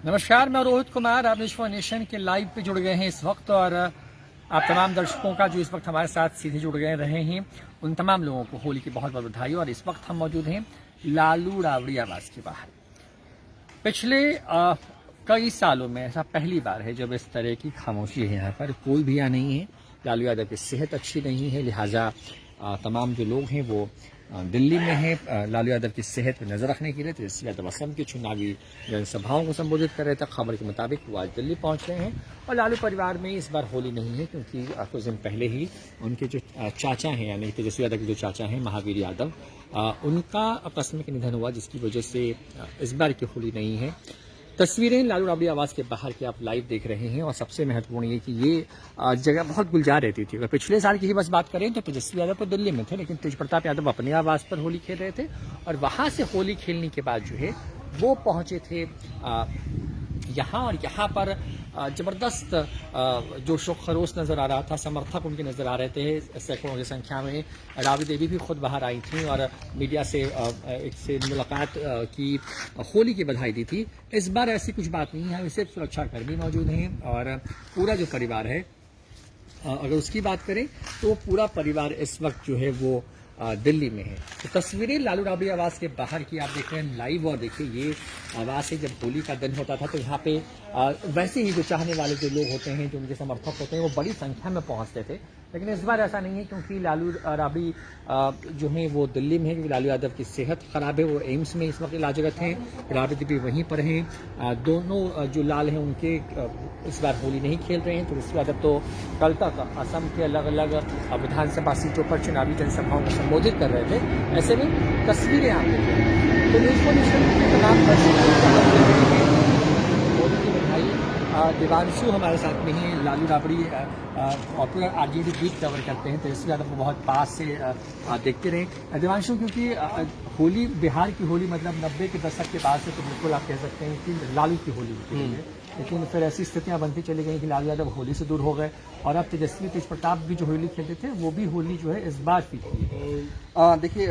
नमस्कार, मैं रोहित कुमार। आप विश्व नेशन के लाइव पे जुड़ गए हैं इस वक्त, और आप तमाम दर्शकों का जो इस वक्त हमारे साथ सीधे जुड़ गए रहे हैं, उन तमाम लोगों को होली की बहुत बहुत बधाई। और इस वक्त हम मौजूद हैं लालू राबड़ी आवास के बाहर। पिछले कई सालों में ऐसा पहली बार है जब इस तरह की खामोशी है। यहाँ पर कोई भी यहाँ नहीं है। लालू यादव की सेहत अच्छी नहीं है, लिहाजा तमाम जो लोग हैं वो दिल्ली में हैं लालू यादव की सेहत पर नजर रखने के लिए। तेजस्वी यादव असम की चुनावी जनसभाओं को संबोधित कर रहे थे। खबर के मुताबिक वो आज दिल्ली पहुंच रहे हैं। और लालू परिवार में इस बार होली नहीं है, क्योंकि कुछ दिन पहले ही उनके जो चाचा हैं, यानी तेजस्वी यादव के जो चाचा हैं महावीर यादव, उनका आकस्मिक निधन हुआ, जिसकी वजह से इस बार की होली नहीं है। तस्वीरें लालू राबड़ी आवास के बाहर की आप लाइव देख रहे हैं। और सबसे महत्वपूर्ण ये कि ये जगह बहुत गुलजार रहती थी। अगर पिछले साल की ही बस बात करें तो तेजस्वी यादव तो दिल्ली में थे, लेकिन तेज प्रताप यादव अपने आवास पर होली खेल रहे थे। और वहां से होली खेलने के बाद जो है वो पहुंचे थे यहाँ। और यहाँ पर जबरदस्त जोशो खरोश नजर आ रहा था। समर्थक उनके नजर आ रहे थे सैकड़ों की संख्या में। राबड़ी देवी भी खुद बाहर आई थी और मीडिया से एक से मुलाकात की, होली की बधाई दी थी। इस बार ऐसी कुछ बात नहीं है। सिर्फ सुरक्षाकर्मी मौजूद हैं और पूरा जो परिवार है, अगर उसकी बात करें तो पूरा परिवार इस वक्त जो है वो दिल्ली में है। तो तस्वीरें लालू राबड़ी आवास के बाहर की आप देख रहे हैं लाइव। और देखिए, ये आवास है, जब होली का दिन होता था तो यहाँ पे वैसे ही जो चाहने वाले जो लोग होते हैं, जो उनके समर्थक होते हैं, वो बड़ी संख्या में पहुँचते थे। लेकिन इस बार ऐसा नहीं है, क्योंकि लालू राबड़ी जो है वो दिल्ली में है, क्योंकि लालू यादव की सेहत खराब है। वो एम्स में इस वक्त इलाजरत हैं। राबड़ी देवी वहीं पर हैं। दोनों जो लाल हैं उनके इस बार होली नहीं खेल रहे हैं। तो तेजस्वी यादव तो कल तक असम के अलग अलग विधानसभा सीटों पर चुनावी जनसभाओं को संबोधित कर रहे थे। ऐसे में तस्वीरें आप देख रहे हैं। तो न्यूज़ के तमाम देवांशु हमारे साथ में ही Lalu Rabri popular RJD beat cover करते हैं। तेजस्वी यादव को बहुत पास से देखते रहे। देवांशु, क्योंकि होली, बिहार की होली मतलब 90 के दशक के बाद से तो बिल्कुल आप कह सकते हैं कि लालू की होली होती है। लेकिन फिर ऐसी स्थितियां बनती चली गई कि लालू यादव होली से दूर हो गए। और अब तेजस्वी तेज प्रताप भी जो होली खेलते थे, वो भी होली जो है इस बार फीकी है। देखिए,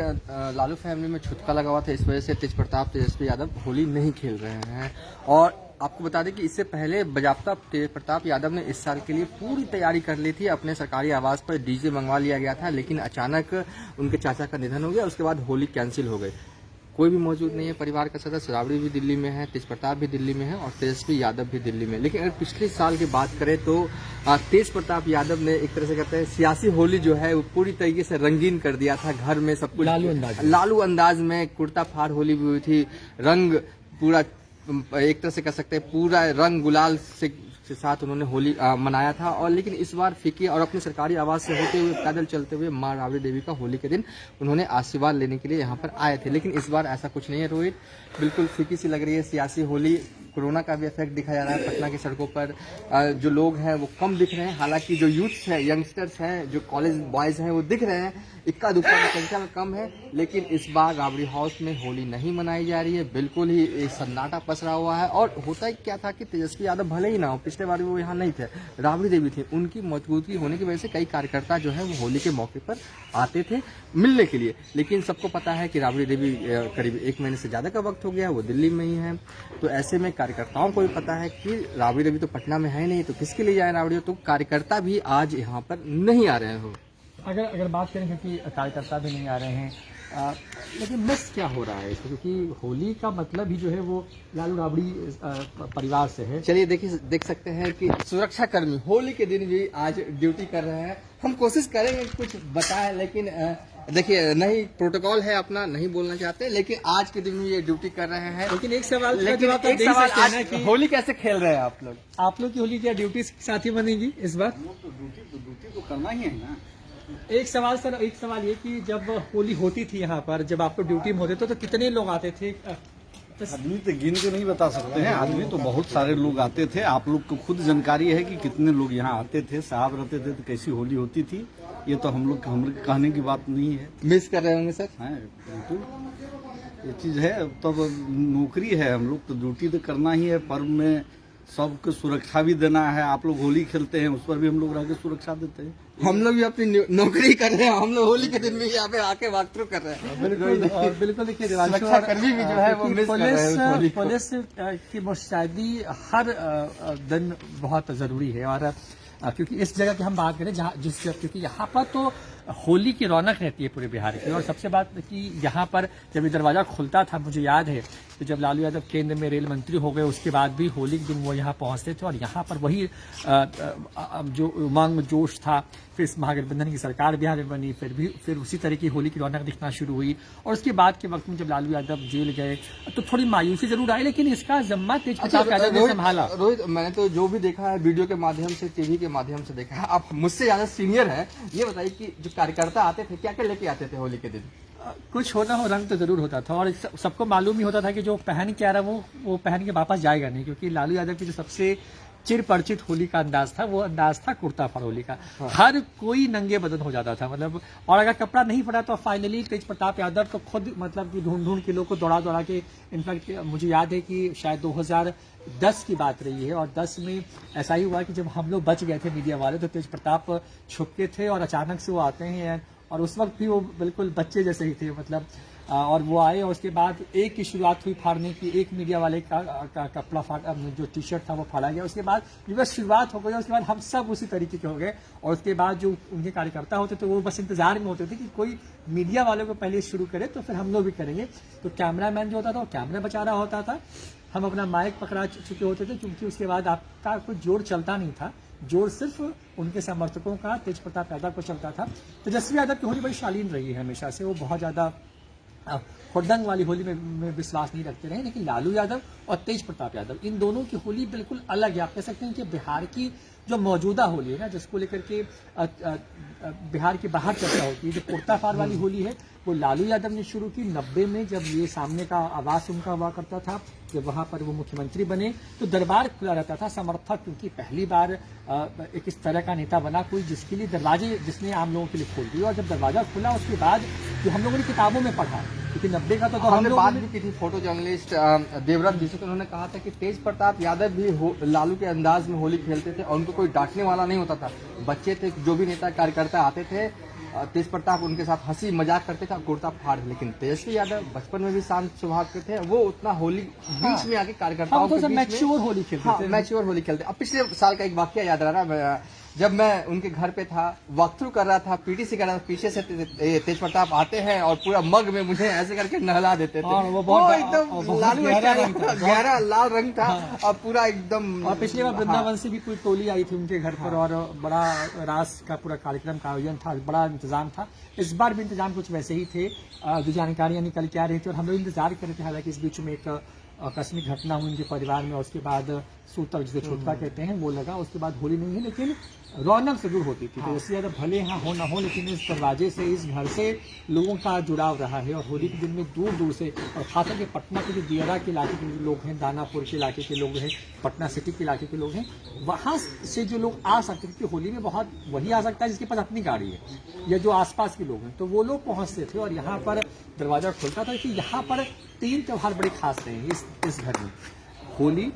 लालू फैमिली में छुटका लगा हुआ था, इस वजह से तेज प्रताप तेजस्वी यादव होली नहीं खेल रहे हैं। और आपको बता दें कि इससे पहले बजाप्ता तेज प्रताप यादव ने इस साल के लिए पूरी तैयारी कर ली थी। अपने सरकारी आवास पर डीजे मंगवा लिया गया था, लेकिन अचानक उनके चाचा का निधन हो गया। उसके बाद होली कैंसिल हो गई। कोई भी मौजूद नहीं है परिवार का सदस्य। राबड़ी भी दिल्ली में है, तेज प्रताप भी दिल्ली में है और तेजस्वी यादव भी दिल्ली में। लेकिन अगर पिछले साल की बात करें तो तेज प्रताप यादव ने एक तरह से कहते हैं सियासी होली जो है वो पूरी तरीके से रंगीन कर दिया था। घर में सब कुछ लालू अंदाज में कुर्ता फाड़ होली भी हुई थी। रंग पूरा, एक तरह से कह सकते हैं पूरा रंग गुलाल से साथ उन्होंने होली मनाया था। और लेकिन इस बार फीकी और अपने सरकारी आवास से होते हुए पैदल चलते हुए मां राबड़ी देवी का होली के दिन उन्होंने आशीर्वाद लेने के लिए यहाँ पर आए थे। लेकिन इस बार ऐसा कुछ नहीं है रोहित, बिल्कुल फीकी सी लग रही है सियासी होली। कोरोना का भी इफेक्ट दिखा जा रहा है। पटना की सड़कों पर जो लोग हैं वो कम दिख रहे हैं। हालांकि जो यूथ्स है, यंगस्टर्स हैं, जो कॉलेज बॉयज हैं, वो दिख रहे हैं। इक्का दुक्का की संख्या में कम है। लेकिन इस बार राबड़ी हाउस में होली नहीं मनाई जा रही है। बिल्कुल ही सन्नाटा पसरा हुआ है। और होता ही क्या था कि तेजस्वी यादव भले ही ना हो, पिछले बार भी वो यहाँ नहीं थे, राबड़ी देवी थे, उनकी मौजूदगी होने की वजह से कई कार्यकर्ता जो है वो होली के मौके पर आते थे मिलने के लिए। लेकिन सबको पता है कि राबड़ी देवी करीब 1 महीने से ज्यादा का वक्त हो गया, वो दिल्ली में ही है। तो ऐसे में कार्यकर्ताओं को भी पता है कि राबड़ी देवी तो पटना में है नहीं, तो किसके लिए जाए राबड़ी। तो कार्यकर्ता भी आज यहाँ पर नहीं आ रहे हो। अगर बात करें, क्योंकि कार्यकर्ता भी नहीं आ रहे हैं, लेकिन मिस क्या हो रहा है इसको, क्योंकि होली का मतलब ही जो है वो लालू राबड़ी परिवार से है। चलिए देखिए, देख सकते हैं कि सुरक्षा कर्मी होली के दिन भी आज ड्यूटी कर रहे हैं। हम कोशिश करेंगे कुछ बताएं, लेकिन देखिए नहीं, प्रोटोकॉल है अपना, नहीं बोलना चाहते। लेकिन आज के दिन भी ये ड्यूटी कर रहे हैं। लेकिन एक सवाल आज होली कैसे खेल रहे हैं आप लोग? आप लोग की होली क्या ड्यूटी साथ ही बनेगी इस बार? ड्यूटी तो करना ही है ना। एक सवाल सर, एक सवाल ये कि जब होली होती थी यहाँ पर, जब आप लोग ड्यूटी में होते तो कितने लोग आते थे? आदमी तो गिन के नहीं बता सकते हैं। आदमी तो बहुत सारे लोग आते थे। आप लोग को खुद जानकारी है कि कितने लोग यहाँ आते थे। साहब रहते थे तो कैसी होली होती थी, ये तो हम लोग कहने की बात नहीं है। मिस कर रहे होंगे सर? है बिल्कुल, ये चीज है। तब नौकरी है, हम लोग तो ड्यूटी तो करना ही है। पर्व में सबको सुरक्षा भी देना है। आप लोग होली खेलते हैं, उस पर भी हम लोग रह के सुरक्षा देते हैं। हम लोग भी अपनी नौकरी कर रहे हैं, हम लोग होली के दिन भी यहाँ पे आके वॉक थ्रू कर रहे हैं। बिल्कुल, और बिल्कुल देखिए दिवाली सुरक्षा कर्मी भी जो है वो मिस कर रहे हैं होली को। पुलिस की मुस्तैदी हर दिन बहुत जरूरी है। और क्योंकि इस जगह की हम बात करें जहाँ क्योंकि यहाँ पर तो होली की रौनक रहती है पूरे बिहार की। और सबसे बात कि यहाँ पर जब ये दरवाजा खुलता था, मुझे याद है तो जब लालू यादव केंद्र में रेल मंत्री हो गए उसके बाद भी होली के दिन वो यहाँ पहुँचते थे और यहाँ पर वही जो उमंग जोश था। फिर इस महागठबंधन की सरकार बिहार में बनी, फिर उसी तरह की होली की रौनक दिखना शुरू हुई। और उसके बाद के वक्त में जब लालू यादव जेल गए तो थोड़ी मायूसी जरूर आई, लेकिन इसका जिम्मा तेज प्रताप यादव ने संभाला। रोहित, मैंने तो जो भी देखा है वीडियो के माध्यम से, टीवी के माध्यम से देखा है, आप मुझसे ज्यादा सीनियर हैं, ये बताइए कि जो कार्यकर्ता आते थे क्या क्या लेके आते थे होली के दिन? कुछ होना हो रंग तो जरूर होता था और सबको मालूम ही होता था कि जो पहन के आ रहा है वो पहन के वापस जाएगा नहीं, क्योंकि लालू यादव की जो सबसे चिर परिचित होली का अंदाज था वो अंदाज था कुर्ता फरोली का। हाँ। हर कोई नंगे बदन हो जाता था, मतलब, और अगर कपड़ा नहीं पड़ा तो फाइनली तेज प्रताप यादव तो खुद मतलब कि ढूंढ के लोग को दौड़ा के, इनफैक्ट मुझे याद है कि शायद 2010 की बात रही है और 10 में ऐसा ही हुआ कि जब हम लोग बच गए थे मीडिया वाले तो तेज प्रताप छुपके थे और अचानक से वो आते हैं और उस वक्त भी वो बिल्कुल बच्चे जैसे ही थे, मतलब, और वो आए और उसके बाद एक की शुरुआत हुई फाड़ने की। एक मीडिया वाले का कपड़ा जो टी शर्ट था वो फाड़ा गया। उसके बाद जब शुरुआत हो गई उसके बाद हम सब उसी तरीके के हो गए और उसके बाद जो उनके कार्यकर्ता होते थे वो बस इंतजार में होते थे कि कोई मीडिया वालों को पहले शुरू करे तो फिर हम लोग भी करेंगे। तो कैमरामैन जो होता था वो कैमरा बचा रहा होता था, हम अपना माइक पकड़ा चुके होते थे, क्योंकि उसके बाद आपका कोई जोर चलता नहीं था, जोर सिर्फ उनके समर्थकों का तेज प्रताप यादव को चलता था। तेजस्वी यादव की होली बड़ी शालीन रही है हमेशा से, वो बहुत ज्यादा हुड़दंग वाली होली में विश्वास नहीं रखते रहे, लेकिन लालू यादव और तेज प्रताप यादव इन दोनों की होली बिल्कुल अलग है। आप कह सकते हैं कि बिहार की जो मौजूदा होली है ना, जिसको लेकर के बिहार के बाहर चर्चा होती है, जो कुर्ता फार वाली होली है वो लालू यादव ने शुरू की 90 में, जब ये सामने का आवास उनका हुआ करता था, जब वहां पर वो मुख्यमंत्री बने तो दरबार खुला रहता था। समर्थक, क्योंकि पहली बार एक इस तरह का नेता बना कोई जिसके लिए दरवाजे जिसने आम लोगों के लिए खोल दिए। और जब दरवाजा खुला उसके बाद जो हम लोगों ने किताबों में पढ़ा, क्योंकि 90 का तो हमने बात भी की थी फोटो जर्नलिस्ट देवव्रत जी से, तो उन्होंने कहा था कि तेज प्रताप यादव भी लालू के अंदाज में होली खेलते थे और उनको कोई डांटने वाला नहीं होता था। बच्चे थे, जो भी नेता कार्यकर्ता आते थे, तेज प्रताप उनके साथ हंसी मजाक करते थे, कुर्ता फाड़। लेकिन तेजस्वी यादव बचपन में भी शांत स्वभाव के थे, वो उतना होली बीच में आके कार्यकर्ताओं के बीच में मैच्योर होली खेलते थे। मैच्योर होली खेलते। अब पिछले साल का एक वाकया याद आ रहा, जब मैं उनके घर पे था, वॉक थ्रू कर रहा था, पीटीसी कर रहा था, पीछे से तेज प्रताप आते हैं और पूरा मग में मुझे ऐसे करके नहला देते थे। वो बहुत एकदम लालू गहरा लाल रंग था। हाँ। और पूरा एकदम। और पिछली बार वृंदावन से भी कोई टोली आई थी उनके घर पर और बड़ा रास का पूरा कार्यक्रम का आयोजन था, बड़ा इंतजाम था। इस बार भी इंतजाम कुछ वैसे ही थे, जो जानकारियां निकल के आ रही थी और हम लोग इंतजार कर रहे थे। हालांकि इस बीच में एक आकस्मिक घटना हुई उनके परिवार में और उसके बाद सूतक जिसे छोटका कहते हैं वो लगा, उसके बाद होली नहीं है, लेकिन रौनक जरूर होती थी। तो इससे ज्यादा भले यहाँ हो ना हो, लेकिन इस दरवाजे से, इस घर से लोगों का जुड़ाव रहा है। और होली के दिन में दूर दूर से, और खास करके पटना के जो दियरा के इलाके के लोग हैं, दानापुर के इलाके के लोग हैं, पटना सिटी के इलाके के लोग हैं, वहाँ से जो लोग आ सकते हैं, क्योंकि होली में बहुत वही आ सकता है जिसके पास अपनी गाड़ी है या जो आसपास के लोग हैं, तो वो लोग पहुँचते थे और यहाँ पर दरवाजा खुलता था। कि यहाँ पर 3 त्योहार बड़े खास रहे हैं इस घर में, होली,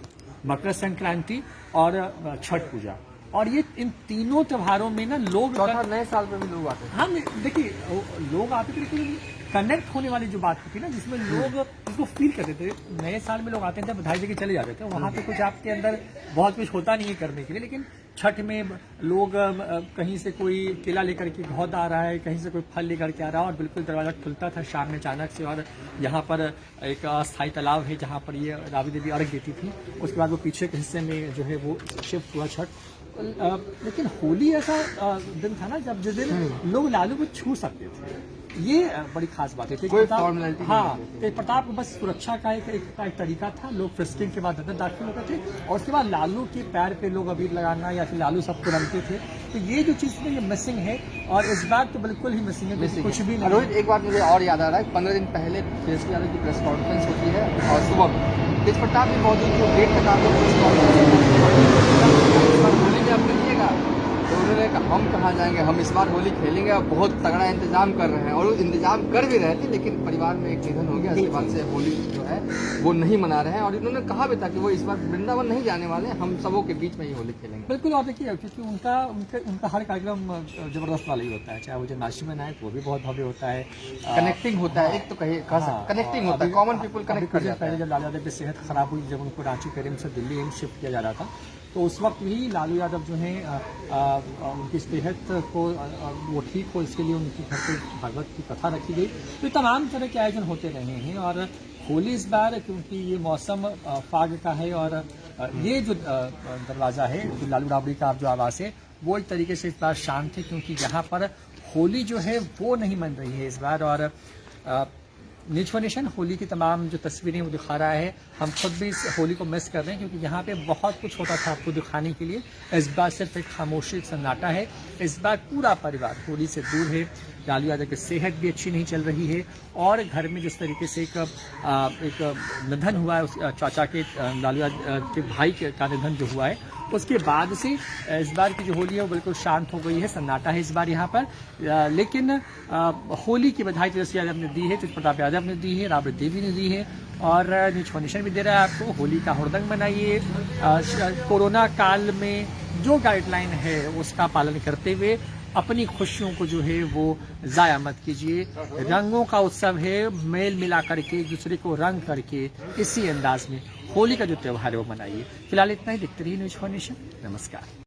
मकर संक्रांति और छठ पूजा। और ये इन तीनों त्योहारों में ना लोग चौथा नए साल में भी लोग आते हैं। हाँ, देखिए लोग आते थे, लेकिन कनेक्ट होने वाली जो बात होती है ना, जिसमें लोग इसको फील करते थे। नए साल में लोग आते थे, बधाई देके चले जाते थे, वहाँ पे कुछ आपके अंदर बहुत कुछ होता नहीं है करने के लिए। लेकिन छठ में लोग कहीं से कोई केला लेकर के घौद आ रहा है, कहीं से कोई फल लेकर के आ रहा है और बिल्कुल दरवाजा खुलता था शाम में अचानक से। और यहाँ पर एक अस्थायी तालाब है जहाँ पर ये राबड़ी देवी अर्घ देती थी, उसके बाद वो पीछे के हिस्से में जो है वो शिफ्ट हुआ छठ। लेकिन होली ऐसा दिन था ना जब जिस दिन लोग लालू को छू सकते थे, ये बड़ी खास बात है। कोई फॉर्मेलिटी हाँ, तेज प्रताप को बस सुरक्षा का एक तरीका था। लोग फ्रिस्किंग के बाद अंदर दाखिल होते थे और उसके बाद लालू के पैर पे लोग अबीर लगाना या फिर लालू सबको रंगते थे। तो ये जो चीज है ये मिसिंग है और इस बार तो बिल्कुल ही मिसिंग है, कुछ भी नहीं। रोहित, एक बात मुझे और याद आ रहा है, 15 दिन पहले तेजस्वी यादव की प्रेस कॉन्फ्रेंस होती है और सुबह तेज प्रताप भी मौजूद थे, गेट तक आप लोग प्रेस कॉन्फ्रेंस होली में आप करिएगा, तो उन्होंने रहे कि हम कहाँ जाएंगे, हम इस बार होली खेलेंगे और बहुत तगड़ा इंतजाम कर रहे हैं, और वो इंतजाम कर भी रहे थे, लेकिन परिवार में एक निधन हो गया। इसके बाद से होली जो है वो नहीं मना रहे हैं, और इन्होंने कहा भी था कि वो इस बार वृंदावन नहीं जाने वाले, हम सबों के बीच में ही होली खेलेंगे। बिल्कुल, आप देखिए क्योंकि उनका हर कार्यक्रम जबरदस्त वाला ही होता है, चाहे वो जन्माष्टमी में आए तो वो भी बहुत भव्य होता है, कनेक्टिंग होता है, एक तो कनेक्टिंग होता है, कॉमन पीपल कनेक्ट कर जाता है। पहले जब लालू यादव की सेहत खराब हुई, जब उनको रांची के एम्स से दिल्ली एम्स शिफ्ट किया जा रहा था, तो उस वक्त भी लालू यादव जो है उनकी सेहत को वो ठीक हो, इसके लिए उनकी घर पर भागवत की कथा रखी गई। तो तमाम तरह के आयोजन होते रहे हैं, और होली इस बार क्योंकि ये मौसम फाग का है, और ये जो दरवाज़ा है, जो लालू राबड़ी का जो आवास है, वो एक तरीके से इस बार शांत है, क्योंकि यहाँ पर होली जो है वो नहीं मन रही है इस बार। और न्यूज फॉर नेशन होली की तमाम जो तस्वीरें वो दिखा रहा है, हम खुद भी इस होली को मिस कर रहे हैं, क्योंकि यहाँ पे बहुत कुछ होता था आपको दिखाने के लिए। इस बार सिर्फ एक खामोशी, एक सन्नाटा है। इस बार पूरा परिवार होली से दूर है। लालू यादव की सेहत भी अच्छी नहीं चल रही है, और घर में जिस तरीके से एक निधन हुआ है, उस चाचा के, लालू यादव के भाई का निधन जो हुआ है, उसके बाद से इस बार की जो होली है वो बिल्कुल शांत हो गई है, सन्नाटा है इस बार यहाँ पर। लेकिन होली की बधाई तेजस्वी यादव ने दी है, तेज प्रताप यादव ने दी है, राबड़ी देवी ने दी है, और न्यूज फॉर नेशन भी दे रहा है आपको। होली का हुड़दंग मनाइए, कोरोना काल में जो गाइडलाइन है उसका पालन करते हुए अपनी खुशियों को जो है वो ज़ाया मत कीजिए। रंगों का उत्सव है, मेल मिला करके एक दूसरे को रंग करके इसी अंदाज में होली का जो त्यौहार है वो मनाइए। फिलहाल इतना ही, देखते रहिए न्यूज फॉर नेशन। नमस्कार।